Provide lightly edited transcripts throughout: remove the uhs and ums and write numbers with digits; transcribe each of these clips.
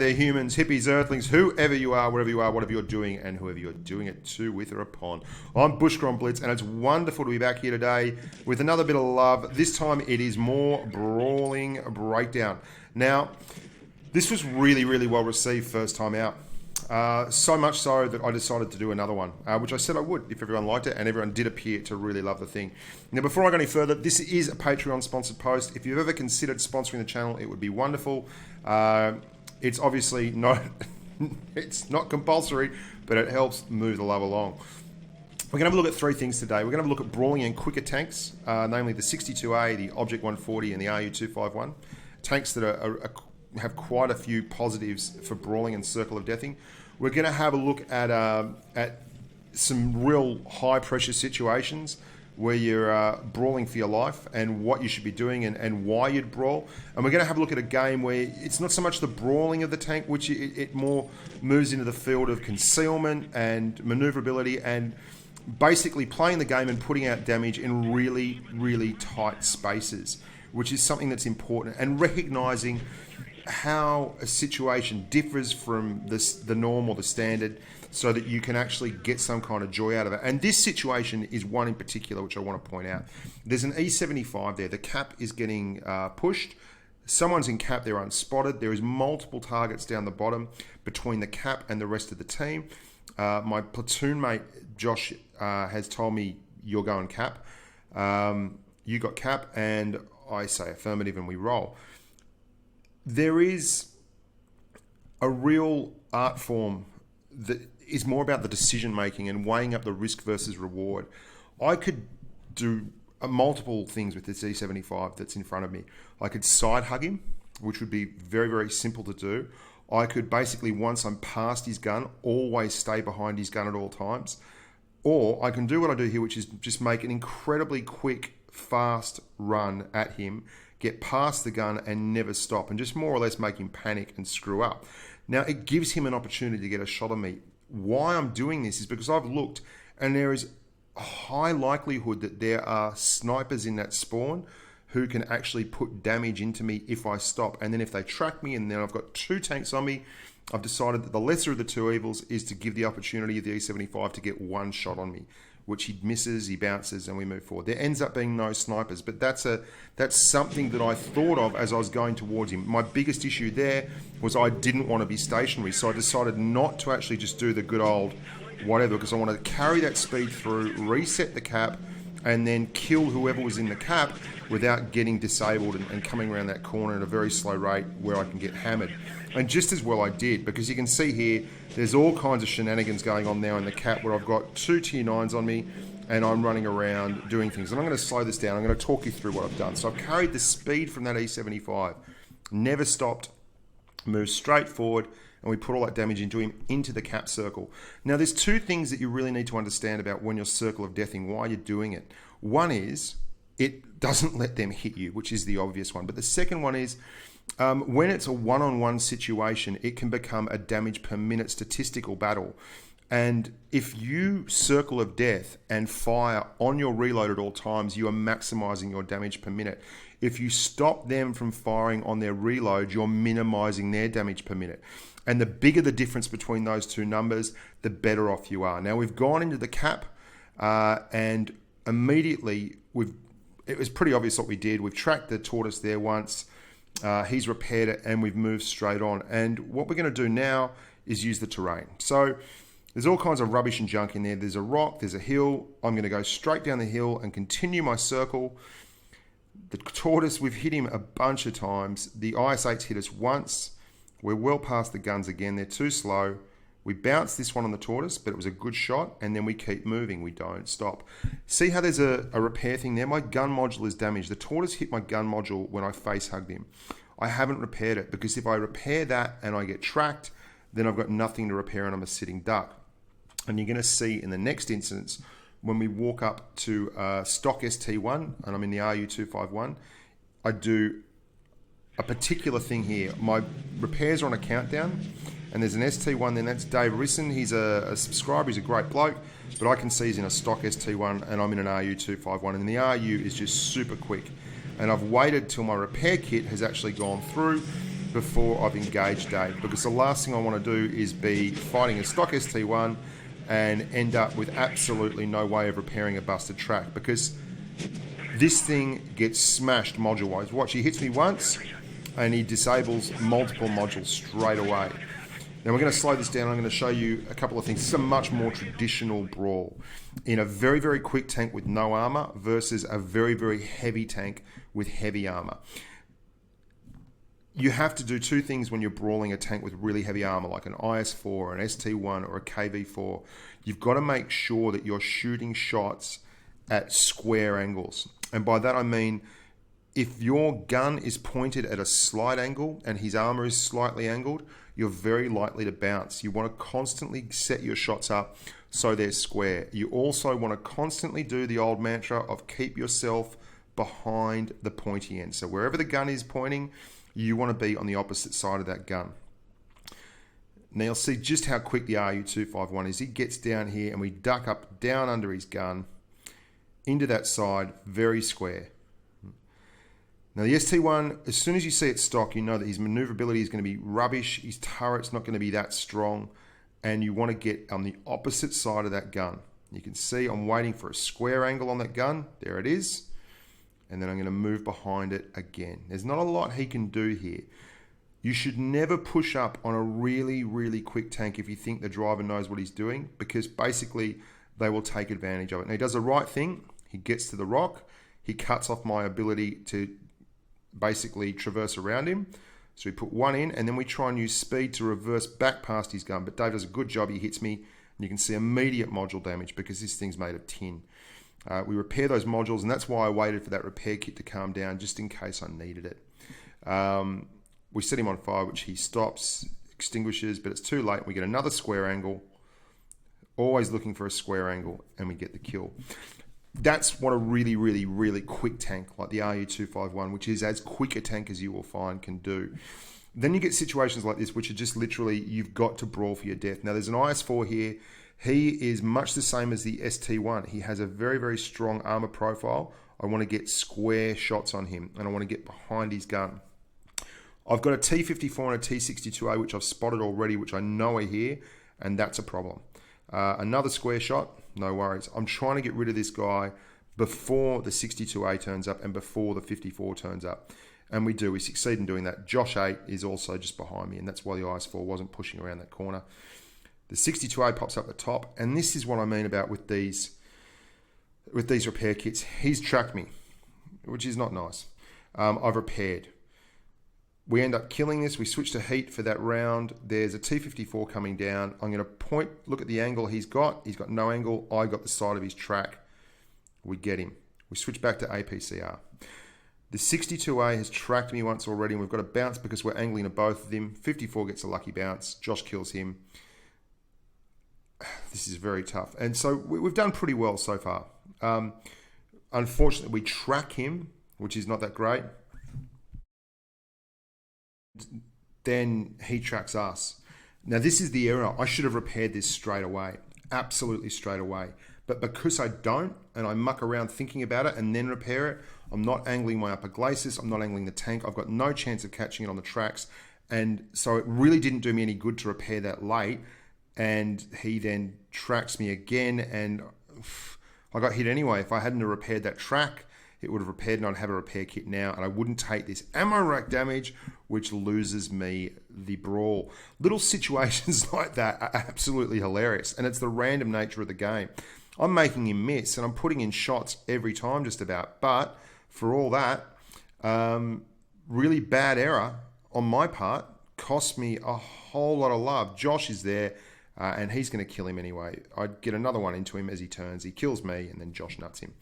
there, humans, hippies, earthlings, whoever you are, wherever you are, whatever you're doing, and whoever you're doing it to, with or upon. I'm Bushcron Blitz, and it's wonderful to be back here today with another bit of love. This time it is more Brawling Breakdown. Now, this was really, really well received first time out. So much so that I decided to do another one, which I said I would if everyone liked it, and everyone did appear to really love the thing. Now, before I go any further, this is a Patreon-sponsored post. If you've ever considered sponsoring the channel, it would be wonderful. It's obviously not, it's not compulsory, but it helps move the love along. We're going to have a look at three things today. We're going to have a look at brawling and quicker tanks, namely the 62A, the Object 140, and the RU251. Tanks that have quite a few positives for brawling and Circle of Deathing. We're going to have a look at some real high-pressure situations where you're brawling for your life and what you should be doing and why you'd brawl. And we're going to have a look at a game where it's not so much the brawling of the tank, which it more moves into the field of concealment and maneuverability and basically playing the game and putting out damage in really, really tight spaces, which is something that's important, and recognizing how a situation differs from the norm or the standard so that you can actually get some kind of joy out of it. And this situation is one in particular which I want to point out. There's an E75 there. The cap is getting pushed. Someone's in cap, they're unspotted. There is multiple targets down the bottom between the cap and the rest of the team. My platoon mate, Josh, has told me you're going cap. You got cap, and I say affirmative, and we roll. There is a real art form that is more about the decision making and weighing up the risk versus reward. I could do multiple things with this E75 that's in front of me. I could side hug him, which would be very, very simple to do. I could basically, once I'm past his gun, always stay behind his gun at all times. Or I can do what I do here, which is just make an incredibly quick, fast run at him, get past the gun and never stop, and just more or less make him panic and screw up. Now, it gives him an opportunity to get a shot on me. Why I'm doing this is because I've looked, and there is a high likelihood that there are snipers in that spawn who can actually put damage into me if I stop. And then if they track me and then I've got two tanks on me, I've decided that the lesser of the two evils is to give the opportunity of the E75 to get one shot on me, which he misses, he bounces, and we move forward. There ends up being no snipers, but that's something that I thought of as I was going towards him. My biggest issue there was I didn't want to be stationary, so I decided not to actually just do the good old whatever, because I wanted to carry that speed through, reset the cap, and then kill whoever was in the cap without getting disabled and coming around that corner at a very slow rate where I can get hammered. And just as well I did, because you can see here, there's all kinds of shenanigans going on now in the cap where I've got two tier 9s on me and I'm running around doing things. And I'm going to slow this down. I'm going to talk you through what I've done. So I've carried the speed from that E75, never stopped, moved straight forward, and we put all that damage into him, into the cap circle. Now, there's two things that you really need to understand about when you're Circle of Deathing, why you're doing it. One is, it doesn't let them hit you, which is the obvious one. But the second one is, when it's a one-on-one situation, it can become a damage per minute statistical battle. And if you Circle of Death and fire on your reload at all times, you are maximizing your damage per minute. If you stop them from firing on their reload, you're minimizing their damage per minute. And the bigger the difference between those two numbers, the better off you are. Now, we've gone into the cap and immediately it was pretty obvious what we did. We've tracked the tortoise there once. He's repaired it, and we've moved straight on. And what we're going to do now is use the terrain. So there's all kinds of rubbish and junk in there. There's a rock, there's a hill. I'm going to go straight down the hill and continue my circle. The tortoise, we've hit him a bunch of times. The IS-8's hit us once. We're well past the guns again. They're too slow. We bounced this one on the tortoise, but it was a good shot, and then we keep moving. We don't stop. See how there's a repair thing there? My gun module is damaged. The tortoise hit my gun module when I face hugged him. I haven't repaired it, because if I repair that and I get tracked, then I've got nothing to repair and I'm a sitting duck. And you're going to see in the next instance, when we walk up to stock ST1, and I'm in the RU251, I do a particular thing here. My repairs are on a countdown, and there's an ST1, then that's Dave Risson. He's a subscriber, he's a great bloke, but I can see he's in a stock ST1 and I'm in an RU251, and the RU is just super quick. And I've waited till my repair kit has actually gone through, before I've engaged Dave, because the last thing I want to do is be fighting a stock ST1 and end up with absolutely no way of repairing a busted track, because this thing gets smashed module-wise. Watch, he hits me once and he disables multiple modules straight away. Now we're going to slow this down. I'm going to show you a couple of things. This is a much more traditional brawl in a very, very quick tank with no armor versus a very, very heavy tank with heavy armor. You have to do two things when you're brawling a tank with really heavy armor, like an IS-4, an ST-1, or a KV-4. You've got to make sure that you're shooting shots at square angles. And by that I mean, if your gun is pointed at a slight angle and his armor is slightly angled, you're very likely to bounce. You want to constantly set your shots up so they're square. You also want to constantly do the old mantra of keep yourself behind the pointy end. So wherever the gun is pointing, you want to be on the opposite side of that gun. Now you'll see just how quick the RU-251 is. He gets down here and we duck up down under his gun into that side, very square. Now the ST1, as soon as you see it stock, you know that his maneuverability is going to be rubbish. His turret's not going to be that strong, and you want to get on the opposite side of that gun. You can see I'm waiting for a square angle on that gun. There it is. And then I'm going to move behind it again. There's not a lot he can do here. You should never push up on a really, really quick tank if you think the driver knows what he's doing, because basically they will take advantage of it. Now he does the right thing. He gets to the rock. He cuts off my ability to basically traverse around him. So we put one in, and then we try and use speed to reverse back past his gun. But Dave does a good job. He hits me, and you can see immediate module damage because this thing's made of tin. We repair those modules, and that's why I waited for that repair kit to calm down, just in case I needed it. We set him on fire, which he stops, extinguishes, but it's too late. We get another square angle, always looking for a square angle, and we get the kill. That's what a really, really, really quick tank like the RU-251, which is as quick a tank as you will find, can do. Then you get situations like this, which are just literally, you've got to brawl for your death. Now there's an IS-4 here. He is much the same as the ST1. He has a very, very strong armor profile. I want to get square shots on him, and I want to get behind his gun. I've got a T-54 and a T-62A, which I've spotted already, which I know are here, and that's a problem. Another square shot, no worries. I'm trying to get rid of this guy before the 62A turns up and before the 54 turns up. And we do. We succeed in doing that. Josh 8 is also just behind me, and that's why the IS-4 wasn't pushing around that corner. The 62A pops up the top, and this is what I mean about with these repair kits. He's tracked me, which is not nice. I've repaired. We end up killing this. We switch to heat for that round. There's a T-54 coming down. I'm going to point, look at the angle he's got. He's got no angle. I got the side of his track. We get him. We switch back to APCR. The 62A has tracked me once already, and we've got a bounce because we're angling at both of them. 54 gets a lucky bounce. Josh kills him. This is very tough. And so we've done pretty well so far. Unfortunately, we track him, which is not that great. Then he tracks us. Now this is the error. I should have repaired this straight away, absolutely straight away. But because I don't, and I muck around thinking about it and then repair it, I'm not angling my upper glacis, I'm not angling the tank, I've got no chance of catching it on the tracks. And so it really didn't do me any good to repair that late. And he then tracks me again, and I got hit anyway. If I hadn't repaired that track, it would have repaired, and I'd have a repair kit now, and I wouldn't take this ammo rack damage, which loses me the brawl. Little situations like that are absolutely hilarious, and it's the random nature of the game. I'm making him miss, and I'm putting in shots every time just about, but for all that, really bad error on my part cost me a whole lot of love. Josh is there, and he's going to kill him anyway. I get another one into him as he turns. He kills me, and then Josh nuts him.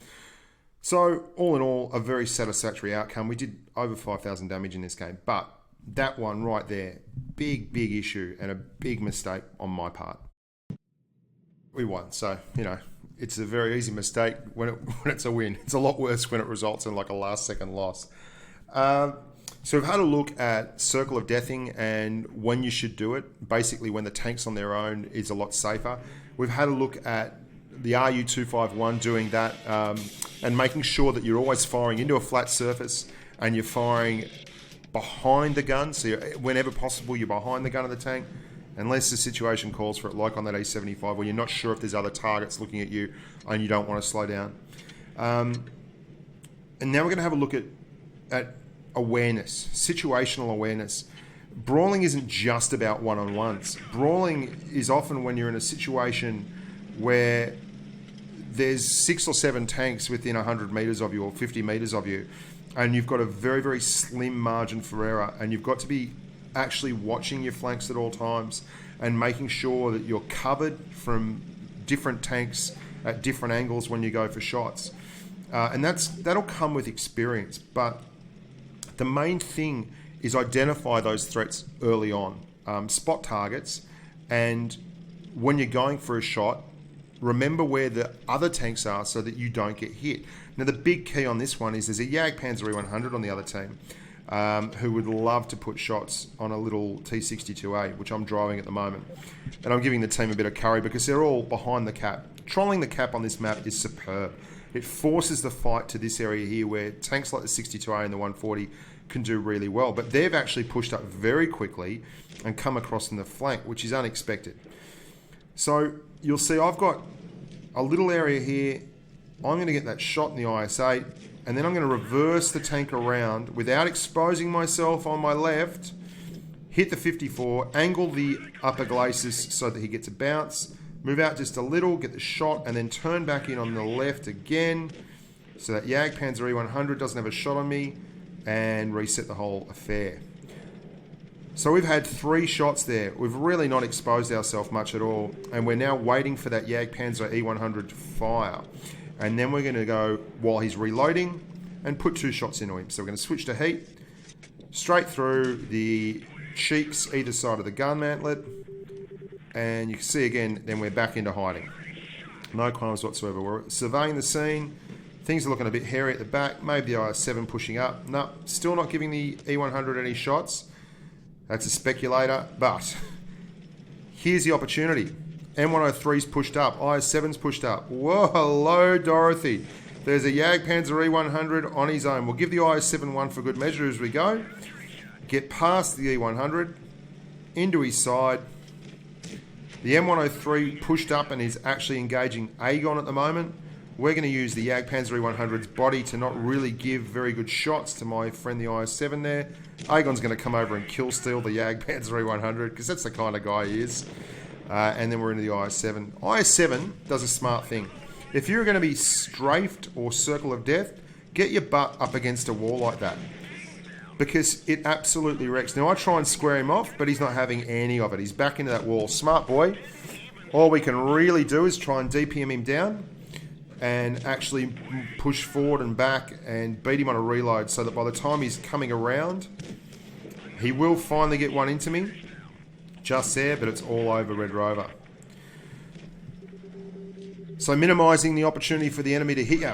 So, all in all, a very satisfactory outcome. We did over 5,000 damage in this game, but that one right there, big, big issue and a big mistake on my part. We won, so, you know, it's a very easy mistake when it's a win. It's a lot worse when it results in like a last-second loss. So we've had a look at Circle of Deathing and when you should do it. Basically, when the tank's on their own is a lot safer. We've had a look at the RU-251 doing that and making sure that you're always firing into a flat surface and you're firing behind the gun. So whenever possible, you're behind the gun of the tank, unless the situation calls for it, like on that A75, where you're not sure if there's other targets looking at you and you don't want to slow down. And now we're going to have a look at awareness, situational awareness. Brawling isn't just about one-on-ones. Brawling is often when you're in a situation where there's 6 or 7 tanks within 100 meters of you or 50 meters of you, and you've got a very, very slim margin for error, and you've got to be actually watching your flanks at all times and making sure that you're covered from different tanks at different angles when you go for shots. And that'll come with experience, but the main thing is identify those threats early on, spot targets, and when you're going for a shot, remember where the other tanks are so that you don't get hit. Now, the big key on this one is there's a Jagdpanzer E100 on the other team who would love to put shots on a little T62A, which I'm driving at the moment. And I'm giving the team a bit of curry because they're all behind the cap. Trolling the cap on this map is superb. It forces the fight to this area here where tanks like the 62A and the 140 can do really well. But they've actually pushed up very quickly and come across in the flank, which is unexpected. So you'll see I've got a little area here. I'm going to get that shot in the IS-8, and then I'm going to reverse the tank around without exposing myself on my left, hit the 54, angle the upper glacis so that he gets a bounce, move out just a little, get the shot, and then turn back in on the left again so that Jagdpanzer E100 doesn't have a shot on me, and reset the whole affair. So we've had 3 shots there. We've really not exposed ourselves much at all, and we're now waiting for that Jagdpanzer E100 to fire. And then we're going to go, while he's reloading, and put 2 shots into him. So we're going to switch to heat, straight through the cheeks either side of the gun mantlet, and you can see again, then we're back into hiding. No crimes whatsoever. We're surveying the scene. Things are looking a bit hairy at the back. Maybe the IS-7 pushing up. No, still not giving the E100 any shots. That's a speculator, but here's the opportunity. M103's pushed up. IS-7's pushed up. Whoa, hello, Dorothy. There's a Jagdpanzer E100 on his own. We'll give the IS-7 one for good measure as we go. Get past the E100, into his side. The M103 pushed up and is actually engaging Aegon at the moment. We're going to use the Jagdpanzer E100's body to not really give very good shots to my friend the IS-7 there. Aegon's going to come over and kill steal the Jagdpanzer E100 because that's the kind of guy he is. And then we're into the IS-7. IS-7 does a smart thing. If you're going to be strafed or circle of death, get your butt up against a wall like that, because it absolutely wrecks. Now I try and square him off, but he's not having any of it. He's back into that wall. Smart boy. All we can really do is try and DPM him down and actually push forward and back and beat him on a reload so that by the time he's coming around, he will finally get one into me. Just there, but it's all over Red Rover. So minimising the opportunity for the enemy to hit you,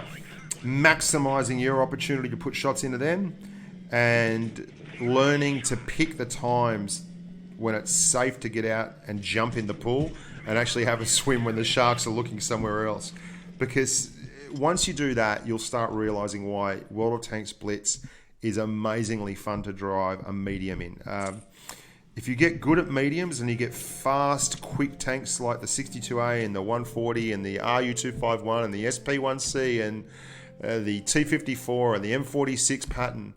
maximising your opportunity to put shots into them, and learning to pick the times when it's safe to get out and jump in the pool and actually have a swim when the sharks are looking somewhere else. Because once you do that, you'll start realising why World of Tanks Blitz is amazingly fun to drive a medium in. If you get good at mediums and you get fast, quick tanks like the 62A and the 140 and the RU251 and the SP1C and the T54 and the M46 pattern,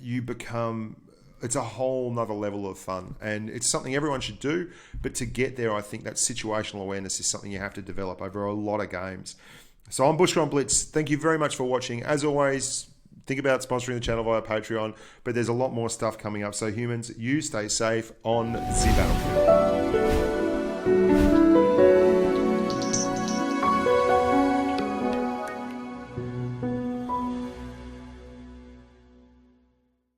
you become... It's a whole nother level of fun, and it's something everyone should do. But to get there, I think that situational awareness is something you have to develop over a lot of games. So I'm Bushcon Blitz. Thank you very much for watching. As always, think about sponsoring the channel via Patreon, but there's a lot more stuff coming up. So humans, you stay safe on the battlefield.